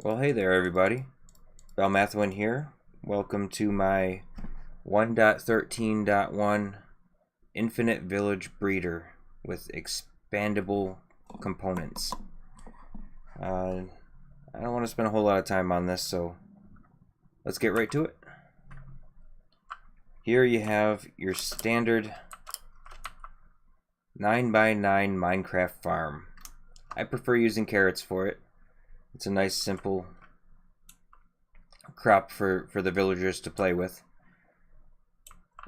Well, hey there, everybody. Belmathuin here. Welcome to my 1.13.1 Infinite Village Breeder with expandable components. I don't want to spend a whole lot of time on this, so let's get right to it. Here you have your standard 9x9 Minecraft farm. I prefer using carrots for it. It's a nice, simple crop for the villagers to play with.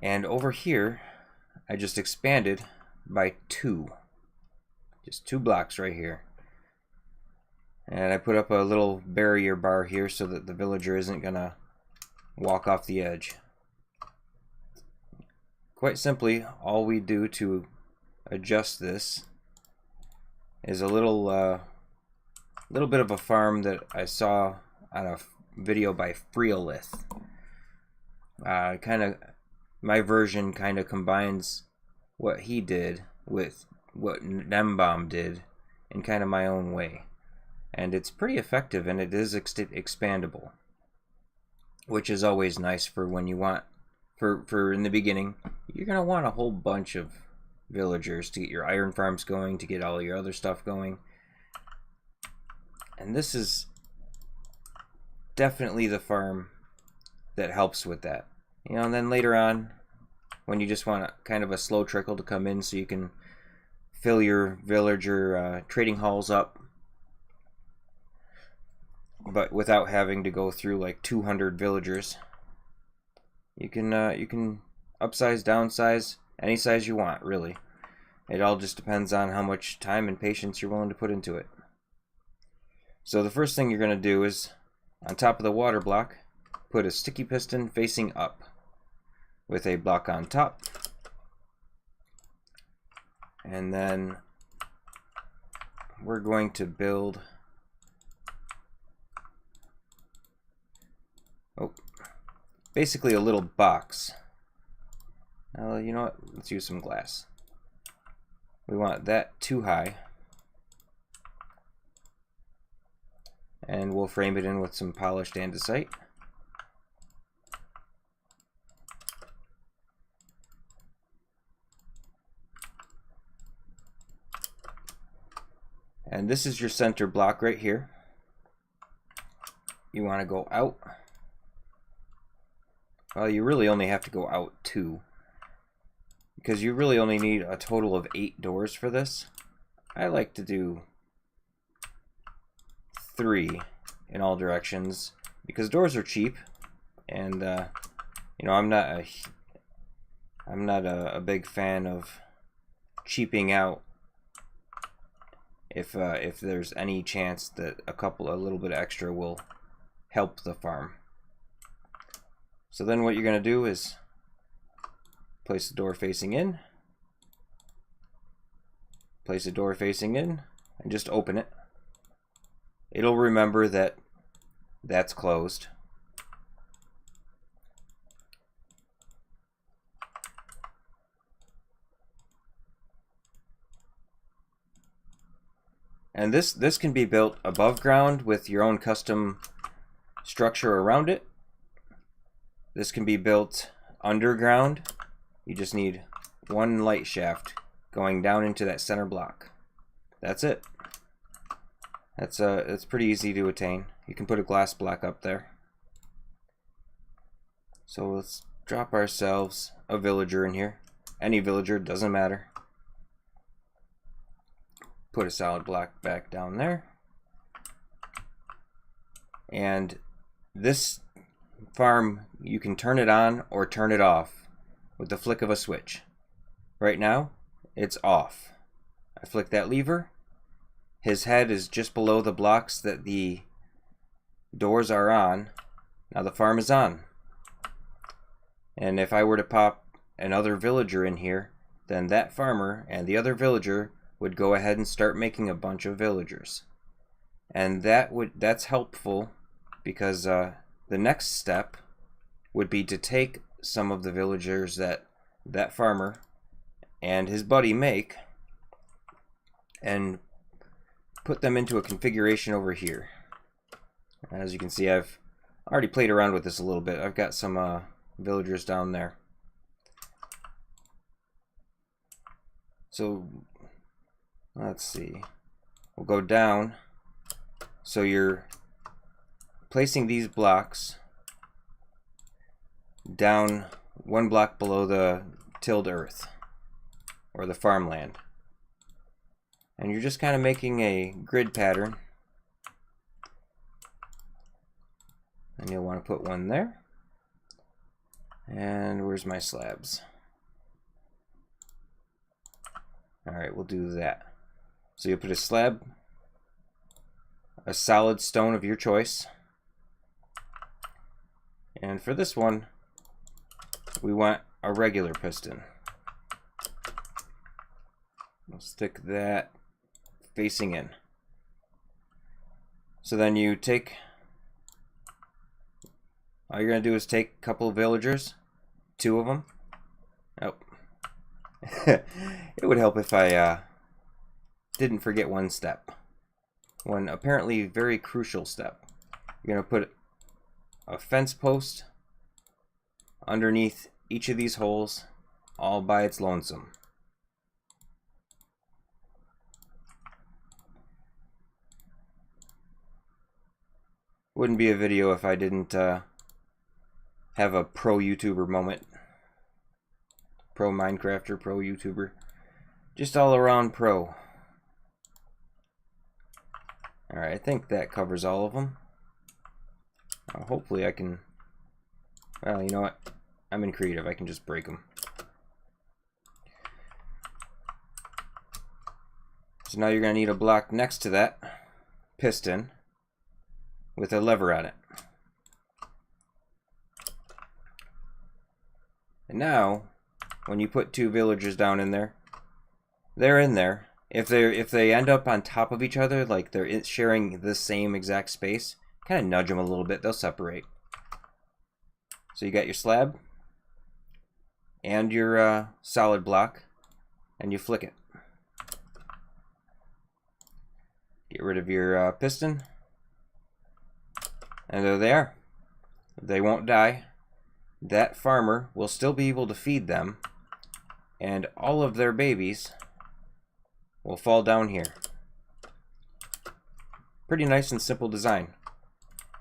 And over here, I just expanded by just two blocks right here. And I put up a little barrier bar here so that the villager isn't gonna walk off the edge. Quite simply, all we do to adjust this is a little bit of a farm that I saw on a video by Freolith. My version kind of combines what he did with what Nembomb did in kind of my own way, and it's pretty effective, and it is expandable, which is always nice for when you want for in the beginning. You're gonna want a whole bunch of villagers to get your iron farms going, to get all your other stuff going. And this is definitely the farm that helps with that. You know, and then later on, when you just want kind of a slow trickle to come in so you can fill your villager trading halls up, but without having to go through like 200 villagers, you can upsize, downsize, any size you want, really. It all just depends on how much time and patience you're willing to put into it. So the first thing you're going to do is, on top of the water block, put a sticky piston facing up with a block on top. And then we're going to build basically a little box. You know what? Let's use some glass. We want that too high. And we'll frame it in with some polished andesite. And this is your center block right here. You want to go out. Well, you really only have to go out 2, because you really only need a total of 8 doors for this. I like to do 3 in all directions because doors are cheap, and you know, I'm not a big fan of cheaping out if there's any chance that a little bit extra will help the farm. So then what you're going to do is place the door facing in, place a door facing in, and just open it. It'll remember that that's closed. And this can be built above ground with your own custom structure around it. This can be built underground. You just need one light shaft going down into that center block. That's it. That's pretty easy to attain. You can put a glass block up there. So let's drop ourselves a villager in here. Any villager, doesn't matter. Put a solid block back down there. And this farm, you can turn it on or turn it off with the flick of a switch. Right now, it's off. I flick that lever. His head is just below the blocks that the doors are on. Now the farm is on. And if I were to pop another villager in here, then that farmer and the other villager would go ahead and start making a bunch of villagers. And that's helpful because the next step would be to take some of the villagers that farmer and his buddy make and put them into a configuration over here. As you can see, I've already played around with this a little bit. I've got some villagers down there. So let's see. We'll go down. So you're placing these blocks down one block below the tilled earth or the farmland. And you're just kind of making a grid pattern. And you'll want to put one there. And where's my slabs? Alright, we'll do that. So you'll put a slab, a solid stone of your choice. And for this one, we want a regular piston. We'll stick that facing in. So then you take, all you're going to do is take a couple of villagers, 2 of them. Oh. It would help if I didn't forget one step. One apparently very crucial step. You're going to put a fence post underneath each of these holes all by its lonesome. Wouldn't be a video if I didn't have a pro YouTuber moment. Pro Minecrafter, pro YouTuber. Just all around pro. Alright, I think that covers all of them. Hopefully I can... Well, you know what? I'm in creative. I can just break them. So now you're going to need a block next to that piston with a lever on it. And now, when you put 2 villagers down in there, they're in there. If they end up on top of each other, like they're sharing the same exact space, kind of nudge them a little bit, they'll separate. So you got your slab and your solid block, and you flick it. Get rid of your piston, and there they are. They won't die. That farmer will still be able to feed them, and all of their babies will fall down here. Pretty nice and simple design.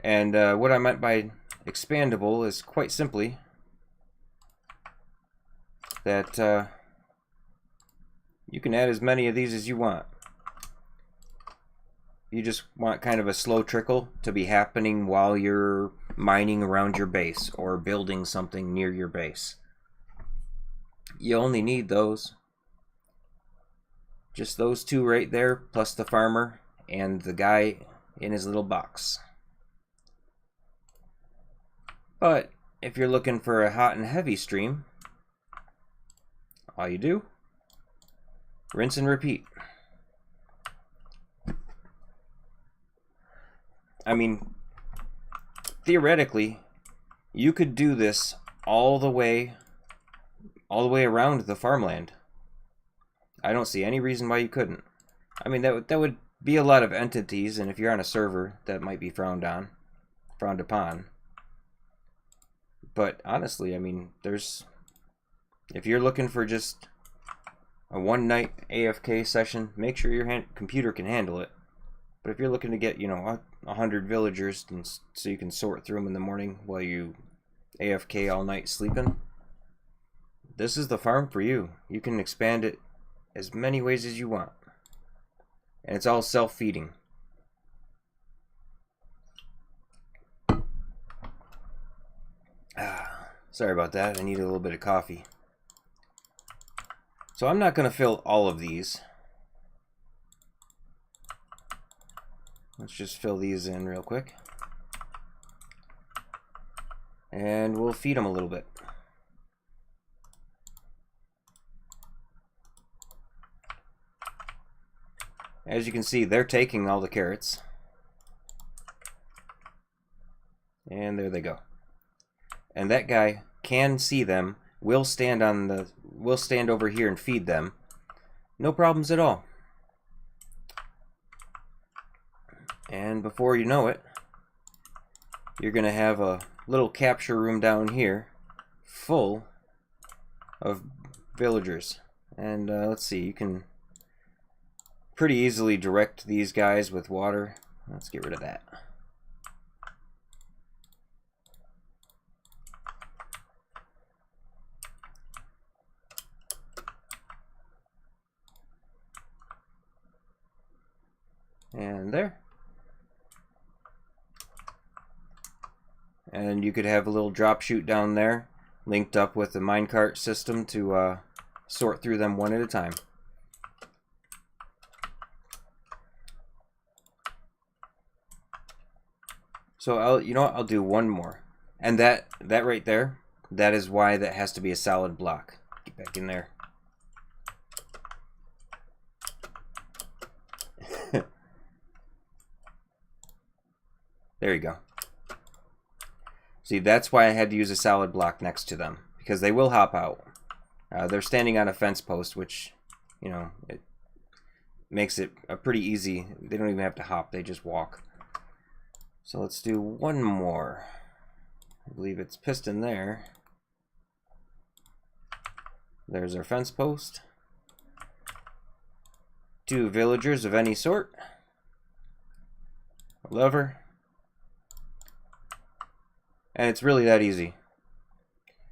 And what I meant by expandable is quite simply that you can add as many of these as you want. You just want kind of a slow trickle to be happening while you're mining around your base or building something near your base. You only need those. Just those 2 right there, plus the farmer and the guy in his little box. But if you're looking for a hot and heavy stream, all you do, rinse and repeat. I mean, theoretically, you could do this all the way around the farmland. I don't see any reason why you couldn't. I mean, that would be a lot of entities, and if you're on a server, that might be frowned upon. But honestly, I mean, if you're looking for just a one-night AFK session, make sure your computer can handle it. But if you're looking to get, 100 villagers, so you can sort through them in the morning while you AFK all night sleeping, this is the farm for you. You can expand it as many ways as you want. And it's all self-feeding. Sorry about that. I need a little bit of coffee. So I'm not going to fill all of these. Let's just fill these in real quick. And we'll feed them a little bit. As you can see, they're taking all the carrots. And there they go. And that guy can see them, will stand over here and feed them. No problems at all. And before you know it, you're going to have a little capture room down here full of villagers. And let's see, you can pretty easily direct these guys with water. Let's get rid of that. And there. And you could have a little drop chute down there linked up with the minecart system to sort through them one at a time. So you know what, I'll do one more. And that right there, that is why that has to be a solid block. Get back in there. There you go. See, that's why I had to use a solid block next to them, because they will hop out. They're standing on a fence post, which, you know, it makes it a pretty easy. They don't even have to hop, they just walk. So let's do one more. I believe it's piston there. There's our fence post. 2 villagers of any sort. A lever. And it's really that easy.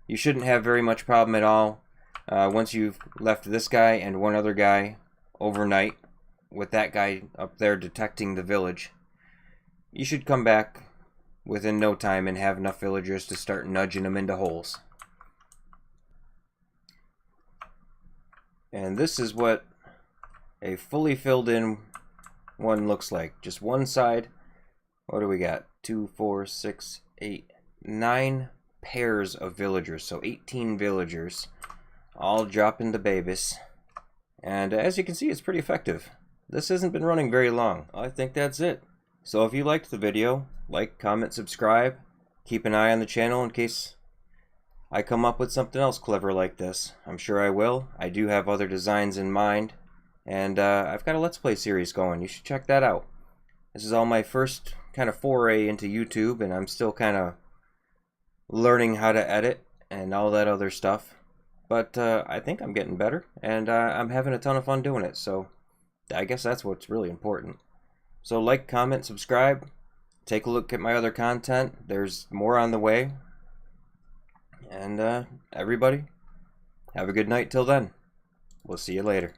You shouldn't have very much problem at all once you've left this guy and one other guy overnight with that guy up there detecting the village. You should come back within no time and have enough villagers to start nudging them into holes. And this is what a fully filled in one looks like. Just one side. What do we got? 2, 4, 6, 8, 9 pairs of villagers. So 18 villagers all dropping the babies. And as you can see, it's pretty effective. This hasn't been running very long. I think that's it. So if you liked the video, like, comment, subscribe. Keep an eye on the channel in case I come up with something else clever like this. I'm sure I will. I do have other designs in mind. And I've got a Let's Play series going. You should check that out. This is all my first kind of foray into YouTube, and I'm still kind of learning how to edit and all that other stuff. But I think I'm getting better, and I'm having a ton of fun doing it. So I guess that's what's really important. So like, comment, subscribe. Take a look at my other content. There's more on the way. And everybody, have a good night till then. We'll see you later.